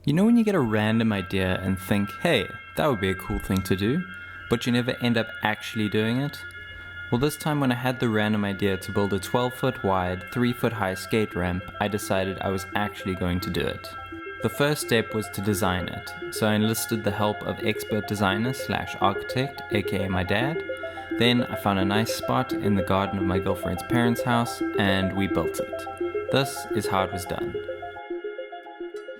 You know when you get a random idea and think, hey, that would be a cool thing to do, but you never end up actually doing it? Well, this time when I had the random idea to build a 12-foot wide, 3-foot high skate ramp, I decided I was actually going to do it. The first step was to design it, so I enlisted the help of expert designer / architect, aka my dad. Then I found a nice spot in the garden of my girlfriend's parents' house and we built it. This is how it was done.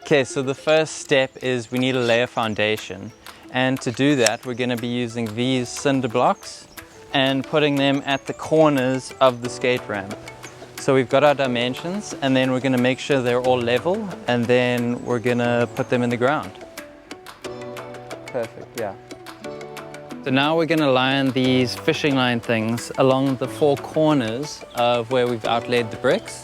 Okay, so the first step is we need to lay a foundation, and to do that we're going to be using these cinder blocks and putting them at the corners of the skate ramp. So we've got our dimensions, and then we're going to make sure they're all level, and then we're going to put them in the ground. Perfect, yeah. So now we're going to line these fishing line things along the 4 corners of where we've outlaid the bricks.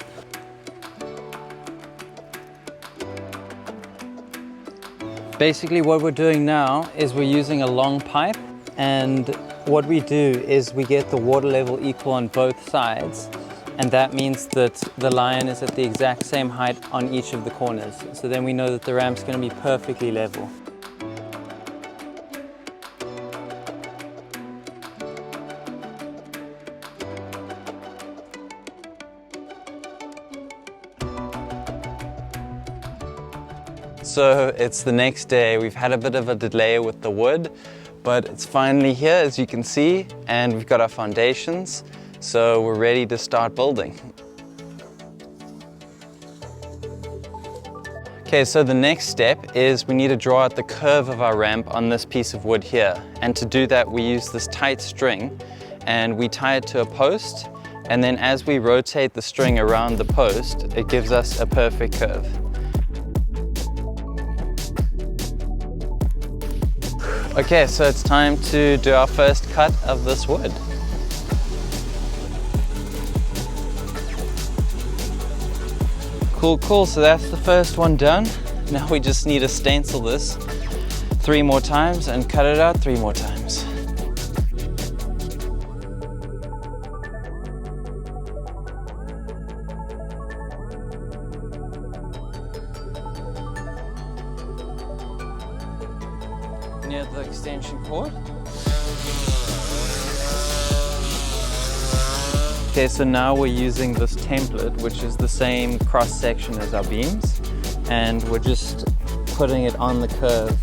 Basically what we're doing now is we're using a long pipe, and what we do is we get the water level equal on both sides, and that means that the line is at the exact same height on each of the corners. So then we know that the ramp's going to be perfectly level. So it's the next day. We've had a bit of a delay with the wood, but it's finally here, as you can see, and we've got our foundations, so we're ready to start building. Okay, so the next step is we need to draw out the curve of our ramp on this piece of wood here, and to do that we use this tight string and we tie it to a post, and then as we rotate the string around the post, it gives us a perfect curve. Okay, so it's time to do our first cut of this wood. Cool, so that's the first one done. Now we just need to stencil this 3 more times and cut it out 3 more times. Near the extension cord. Okay, so now we're using this template, which is the same cross section as our beams, and we're just putting it on the curve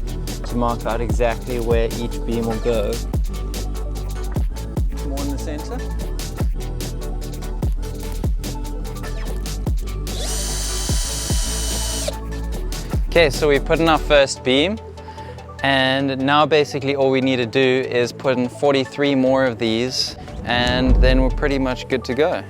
to mark out exactly where each beam will go. More in the center. Okay, so we put in our first beam. And now basically all we need to do is put in 43 more of these, and then we're pretty much good to go.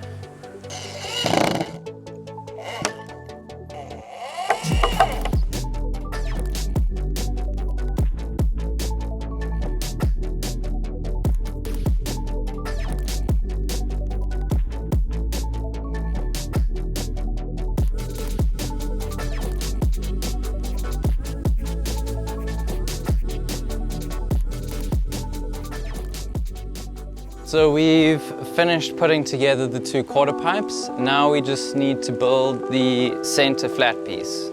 So we've finished putting together the 2 quarter pipes. Now we just need to build the center flat piece.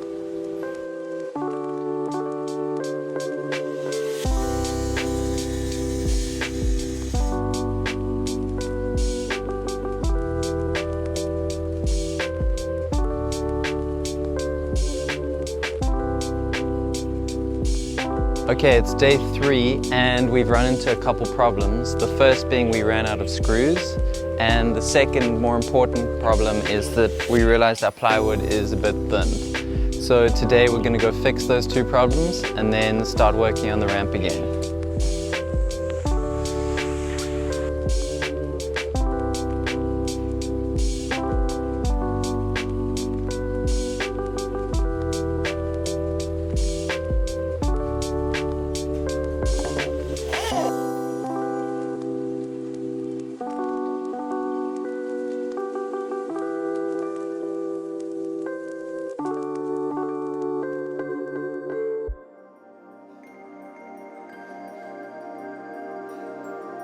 Okay, it's day 3 and we've run into a couple problems. The first being we ran out of screws, and the second more important problem is that we realized our plywood is a bit thin. So today we're going to go fix those 2 problems and then start working on the ramp again.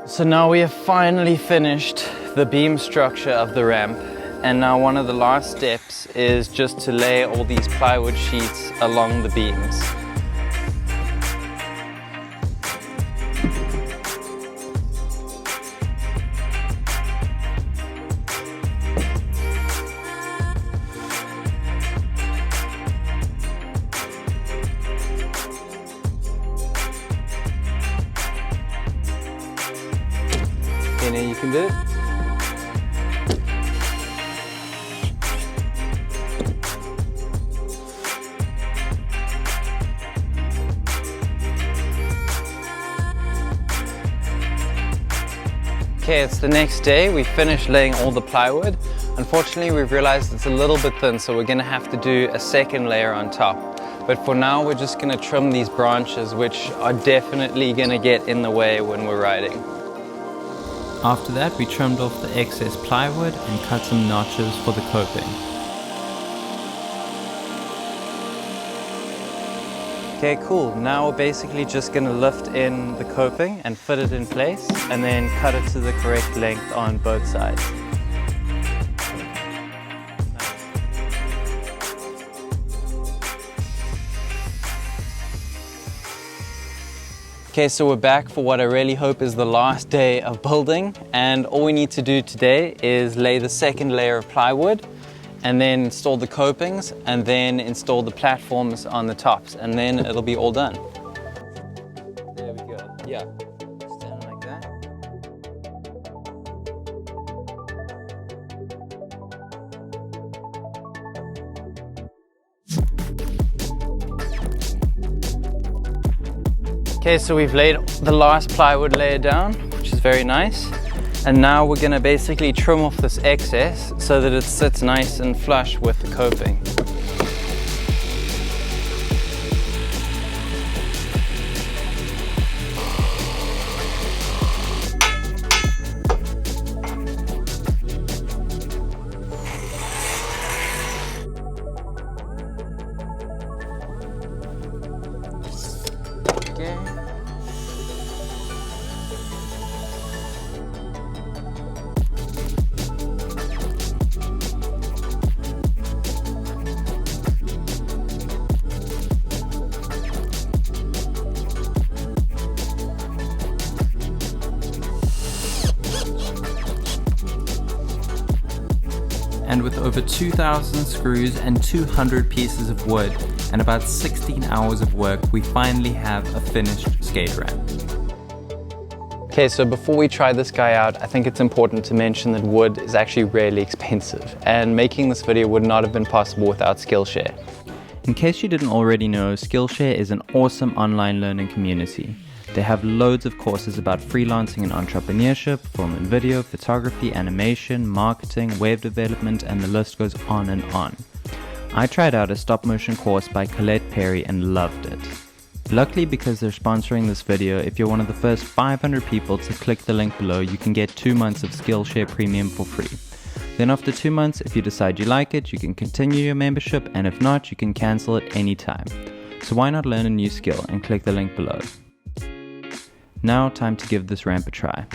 So now we have finally finished the beam structure of the ramp. and now one of the last steps is just to lay all these plywood sheets along the beams. Okay, now you can do it. Okay, it's the next day. We finished laying all the plywood. Unfortunately, we've realized it's a little bit thin, so we're gonna have to do a second layer on top. But for now, we're just gonna trim these branches, which are definitely gonna get in the way when we're riding. After that, we trimmed off the excess plywood and cut some notches for the coping. Okay, cool. Now we're basically just going to lift in the coping and fit it in place and then cut it to the correct length on both sides. Okay, so we're back for what I really hope is the last day of building, and all we need to do today is lay the second layer of plywood and then install the copings and then install the platforms on the tops, and then it'll be all done. There we go. Yeah. Stand like that. Okay, so we've laid the last plywood layer down, which is very nice. And now we're gonna basically trim off this excess so that it sits nice and flush with the coping. Okay. And with over 2,000 screws and 200 pieces of wood and about 16 hours of work, we finally have a finished skate ramp. Okay, so before we try this guy out, I think it's important to mention that wood is actually really expensive, and making this video would not have been possible without Skillshare. In case you didn't already know, Skillshare is an awesome online learning community. They have loads of courses about freelancing and entrepreneurship, film and video, photography, animation, marketing, web development, and the list goes on and on. I tried out a stop motion course by Colette Perry and loved it. Luckily, because they're sponsoring this video, if you're one of the first 500 people to click the link below, you can get 2 months of Skillshare Premium for free. Then after 2 months, if you decide you like it, you can continue your membership, and if not, you can cancel it anytime. So why not learn a new skill and click the link below. Now, time to give this ramp a try.